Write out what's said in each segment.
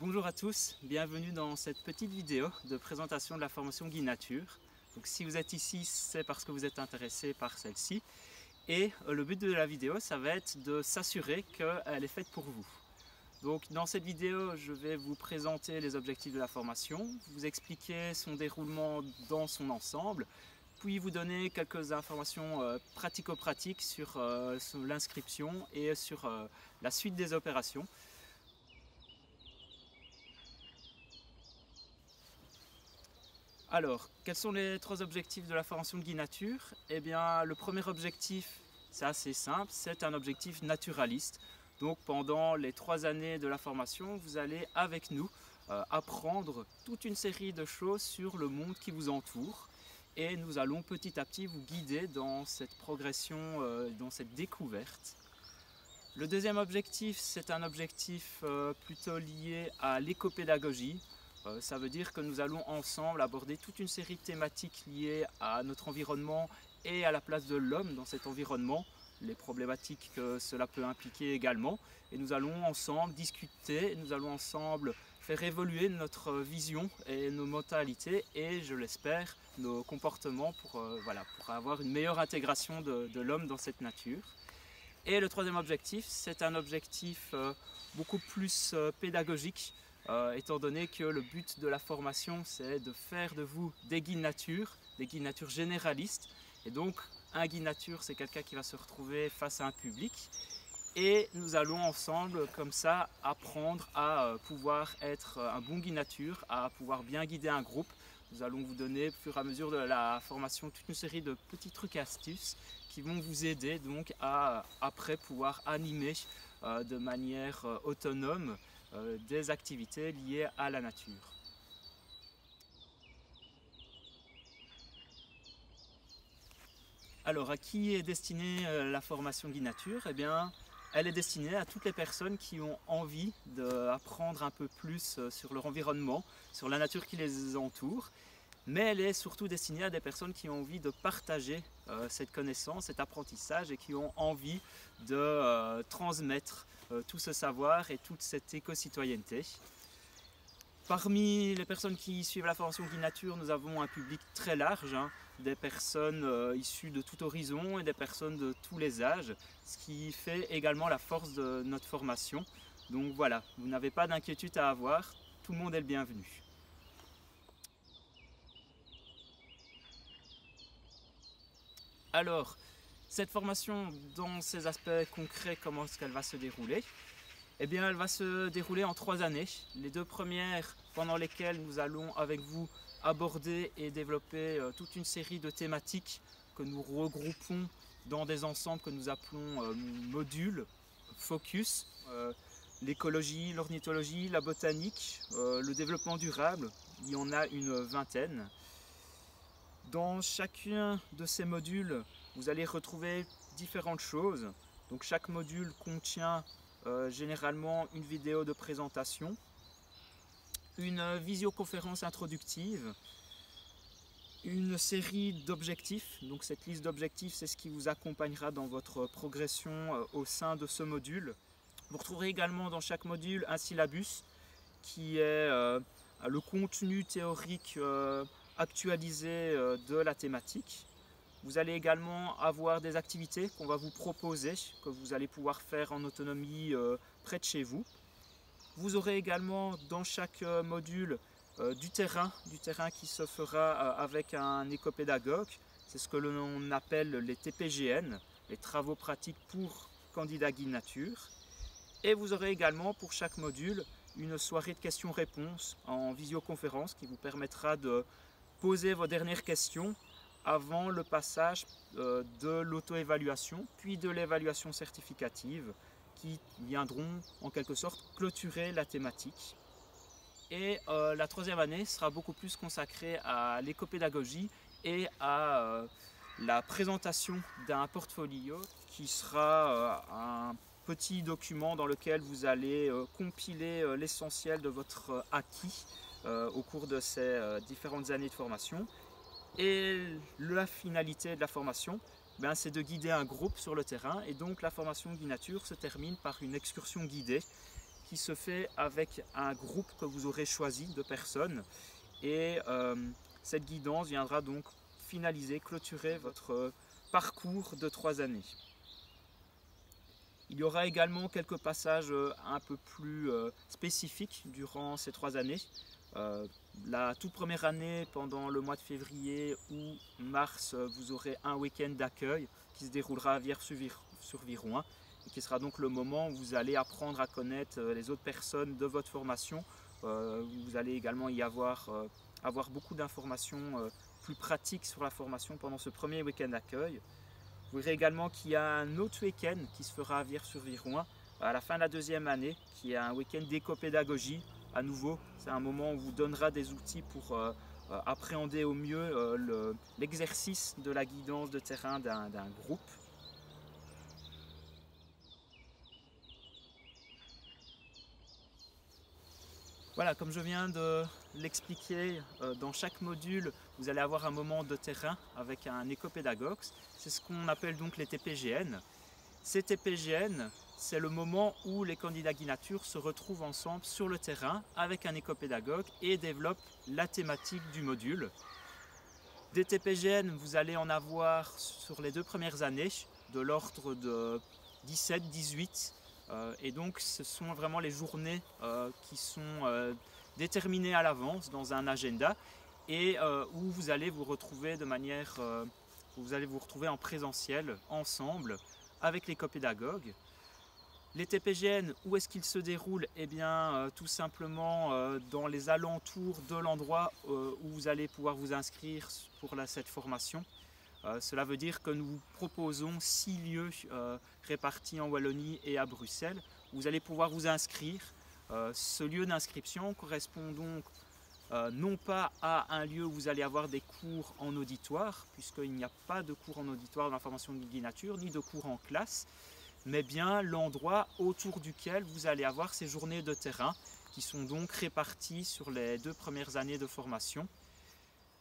Bonjour à tous, bienvenue dans cette petite vidéo de présentation de la formation Guide Nature. Donc si vous êtes ici, c'est parce que vous êtes intéressé par celle-ci. Et le but de la vidéo, ça va être de s'assurer qu'elle est faite pour vous. Donc dans cette vidéo, je vais vous présenter les objectifs de la formation, vous expliquer son déroulement dans son ensemble, puis vous donner quelques informations pratico-pratiques sur l'inscription et sur la suite des opérations. Alors, quels sont les trois objectifs de la formation de Guide Nature? Eh bien, le premier objectif, c'est assez simple, c'est un objectif naturaliste. Donc, pendant les 3 années de la formation, vous allez avec nous apprendre toute une série de choses sur le monde qui vous entoure. Et nous allons petit à petit vous guider dans cette progression, dans cette découverte. Le deuxième objectif, c'est un objectif plutôt lié à l'écopédagogie. Ça veut dire que nous allons ensemble aborder toute une série de thématiques liées à notre environnement et à la place de l'homme dans cet environnement, les problématiques que cela peut impliquer également. Et nous allons ensemble discuter, nous allons ensemble faire évoluer notre vision et nos mentalités et, je l'espère, nos comportements pour avoir une meilleure intégration de l'homme dans cette nature. Et le troisième objectif, c'est un objectif beaucoup plus pédagogique, étant donné que le but de la formation, c'est de faire de vous des guides nature généralistes. Et donc, un guide nature, c'est quelqu'un qui va se retrouver face à un public. Et nous allons ensemble, comme ça, apprendre à pouvoir être un bon guide nature, à pouvoir bien guider un groupe. Nous allons vous donner, au fur et à mesure de la formation, toute une série de petits trucs et astuces qui vont vous aider donc à, après, pouvoir animer de manière autonome des activités liées à la nature. Alors, à qui est destinée la formation Guide Nature? Eh bien, elle est destinée à toutes les personnes qui ont envie d'apprendre un peu plus sur leur environnement, sur la nature qui les entoure. Mais elle est surtout destinée à des personnes qui ont envie de partager cette connaissance, cet apprentissage et qui ont envie de transmettre tout ce savoir et toute cette éco-citoyenneté. Parmi les personnes qui suivent la formation Guide Nature, nous avons un public très large, des personnes issues de tout horizon et des personnes de tous les âges, ce qui fait également la force de notre formation. Donc voilà, vous n'avez pas d'inquiétude à avoir, tout le monde est le bienvenu. Alors, cette formation, dans ses aspects concrets, comment est-ce qu'elle va se dérouler? Eh bien, elle va se dérouler en 3 années. Les 2 premières, pendant lesquelles nous allons avec vous aborder et développer toute une série de thématiques que nous regroupons dans des ensembles que nous appelons modules, focus, l'écologie, l'ornithologie, la botanique, le développement durable, il y en a une vingtaine. Dans chacun de ces modules, vous allez retrouver différentes choses. Donc chaque module contient généralement une vidéo de présentation, une visioconférence introductive, une série d'objectifs. Donc cette liste d'objectifs, c'est ce qui vous accompagnera dans votre progression au sein de ce module. Vous retrouverez également dans chaque module un syllabus qui est le contenu théorique actualisé de la thématique. Vous allez également avoir des activités qu'on va vous proposer, que vous allez pouvoir faire en autonomie près de chez vous. Vous aurez également dans chaque module du terrain qui se fera avec un écopédagogue. C'est ce que l'on appelle les TPGN, les travaux pratiques pour candidats guide nature. Et vous aurez également pour chaque module une soirée de questions-réponses en visioconférence qui vous permettra de poser vos dernières questions avant le passage de l'auto-évaluation, puis de l'évaluation certificative qui viendront en quelque sorte clôturer la thématique. Et la 3e année sera beaucoup plus consacrée à l'écopédagogie et à la présentation d'un portfolio qui sera un petit document dans lequel vous allez compiler l'essentiel de votre acquis au cours de ces différentes années de formation. Et la finalité de la formation, c'est de guider un groupe sur le terrain. Et donc la formation Guide Nature se termine par une excursion guidée qui se fait avec un groupe que vous aurez choisi de personnes. Et cette guidance viendra donc finaliser, clôturer votre parcours de 3 années. Il y aura également quelques passages un peu plus spécifiques durant ces 3 années. La toute première année, pendant le mois de février ou mars, vous aurez un week-end d'accueil qui se déroulera à Vierre-sur-Viroin et qui sera donc le moment où vous allez apprendre à connaître les autres personnes de votre formation. Vous allez également y avoir beaucoup d'informations plus pratiques sur la formation pendant ce premier week-end d'accueil. Vous verrez également qu'il y a un autre week-end qui se fera à Vierre-sur-Viroin à la fin de la 2e année, qui est un week-end d'éco-pédagogie. À nouveau, c'est un moment où on vous donnera des outils pour appréhender au mieux l'exercice de la guidance de terrain d'un groupe. Voilà, comme je viens de l'expliquer, dans chaque module, vous allez avoir un moment de terrain avec un écopédagogue. C'est ce qu'on appelle donc les TPGN. Ces TPGN, c'est le moment où les candidats Guinature se retrouvent ensemble sur le terrain avec un écopédagogue et développent la thématique du module. Des TPGN, vous allez en avoir sur les 2 premières années, de l'ordre de 17, 18. Et donc ce sont vraiment les journées qui sont déterminées à l'avance dans un agenda et où vous allez vous retrouver en présentiel ensemble avec les copédagogues. Les TPGN, où est-ce qu'ils se déroulent? Eh bien tout simplement dans les alentours de l'endroit où vous allez pouvoir vous inscrire pour cette formation. Cela veut dire que nous vous proposons 6 lieux répartis en Wallonie et à Bruxelles où vous allez pouvoir vous inscrire. Ce lieu d'inscription correspond donc non pas à un lieu où vous allez avoir des cours en auditoire, puisqu'il n'y a pas de cours en auditoire dans la formation de Guinature, ni de cours en classe, mais bien l'endroit autour duquel vous allez avoir ces journées de terrain qui sont donc réparties sur les 2 premières années de formation.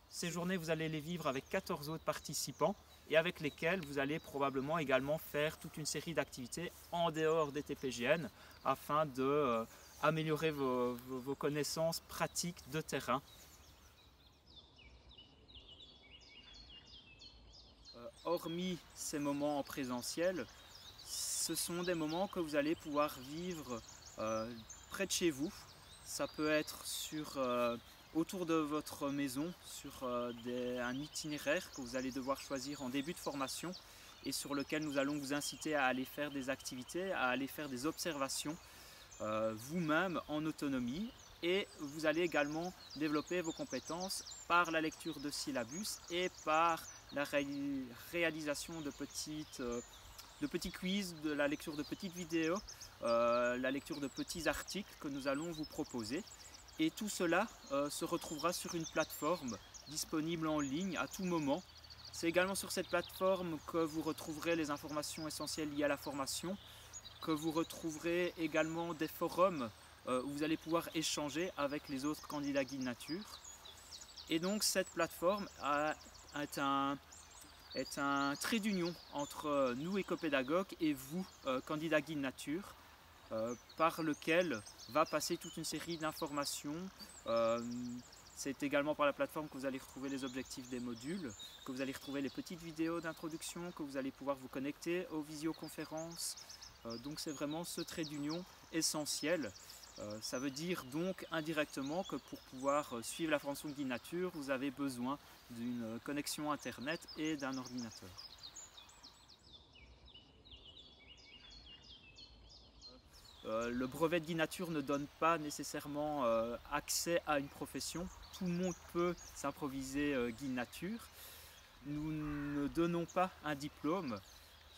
Ces journées, vous allez les vivre avec 14 autres participants et avec lesquels vous allez probablement également faire toute une série d'activités en dehors des TPGN afin d'améliorer vos connaissances pratiques de terrain. Hormis ces moments en présentiel, ce sont des moments que vous allez pouvoir vivre près de chez vous. Ça peut être autour de votre maison, sur un itinéraire que vous allez devoir choisir en début de formation et sur lequel nous allons vous inciter à aller faire des activités, à aller faire des observations vous-même en autonomie. Et vous allez également développer vos compétences par la lecture de syllabus et par la réalisation de petits quiz, de la lecture de petites vidéos, la lecture de petits articles que nous allons vous proposer. Et tout cela se retrouvera sur une plateforme disponible en ligne à tout moment. C'est également sur cette plateforme que vous retrouverez les informations essentielles liées à la formation, que vous retrouverez également des forums où vous allez pouvoir échanger avec les autres candidats Guide Nature. Et donc cette plateforme est un trait d'union entre nous écopédagogues et vous, candidats Guide Nature, par lequel va passer toute une série d'informations. C'est également par la plateforme que vous allez retrouver les objectifs des modules, que vous allez retrouver les petites vidéos d'introduction, que vous allez pouvoir vous connecter aux visioconférences. Donc c'est vraiment ce trait d'union essentiel. Ça veut dire donc indirectement que pour pouvoir suivre la formation de Guide Nature, vous avez besoin d'une connexion internet et d'un ordinateur. Le brevet de Guide Nature ne donne pas nécessairement accès à une profession. Tout le monde peut s'improviser Guide Nature. Nous ne donnons pas un diplôme,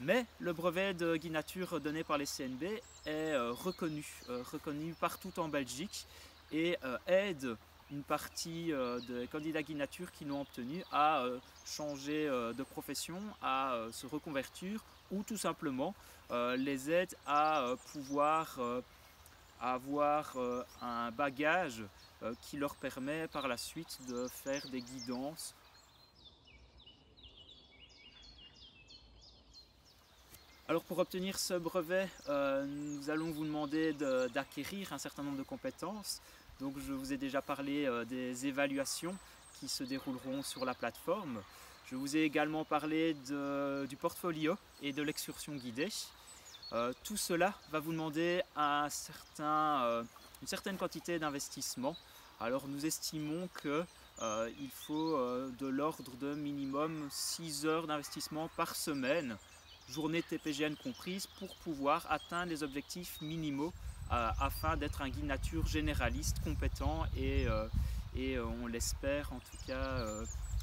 mais le brevet de Guide Nature donné par les CNB est reconnu partout en Belgique et aide une partie des candidats Guide Nature qui l'ont obtenu à changer de profession, à se reconvertir ou tout simplement les aide à pouvoir avoir un bagage qui leur permet par la suite de faire des guidances. Alors pour obtenir ce brevet, nous allons vous demander d'acquérir un certain nombre de compétences. Donc je vous ai déjà parlé des évaluations qui se dérouleront sur la plateforme. Je vous ai également parlé du portfolio et de l'excursion guidée. Tout cela va vous demander une certaine quantité d'investissement. Alors nous estimons qu'il faut de l'ordre de minimum 6 heures d'investissement par semaine, journée TPGN comprise, pour pouvoir atteindre les objectifs minimaux afin d'être un guide nature généraliste, compétent et on l'espère en tout cas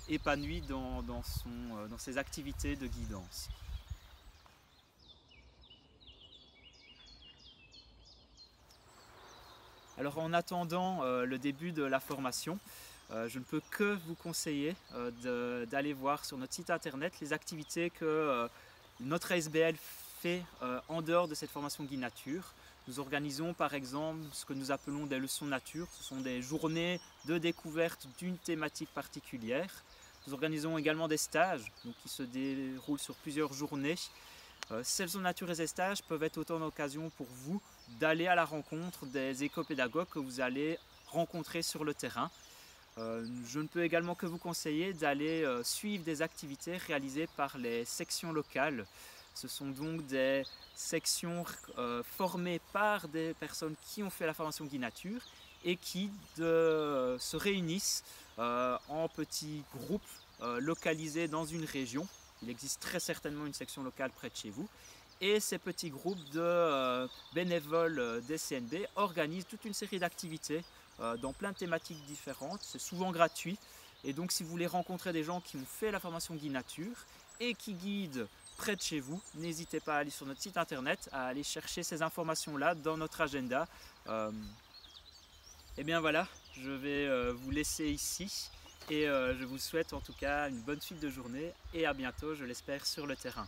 épanoui dans ses activités de guidance. Alors en attendant le début de la formation, je ne peux que vous conseiller d'aller voir sur notre site internet les activités que notre ASBL fait en dehors de cette formation guide nature. Nous organisons par exemple ce que nous appelons des leçons nature. Ce sont des journées de découverte d'une thématique particulière. Nous organisons également des stages qui se déroulent sur plusieurs journées. Ces leçons nature et ces stages peuvent être autant d'occasions pour vous d'aller à la rencontre des éco-pédagogues que vous allez rencontrer sur le terrain. Je ne peux également que vous conseiller d'aller suivre des activités réalisées par les sections locales. Ce sont donc des sections formées par des personnes qui ont fait la formation guide nature et qui se réunissent en petits groupes localisés dans une région. Il existe très certainement une section locale près de chez vous. Et ces petits groupes de bénévoles des CNB organisent toute une série d'activités dans plein de thématiques différentes. C'est souvent gratuit. Et donc si vous voulez rencontrer des gens qui ont fait la formation guide nature et qui guident près de chez vous, n'hésitez pas à aller sur notre site internet, à aller chercher ces informations-là dans notre agenda. Et bien voilà, je vais vous laisser ici. Et je vous souhaite en tout cas une bonne suite de journée et à bientôt, je l'espère, sur le terrain.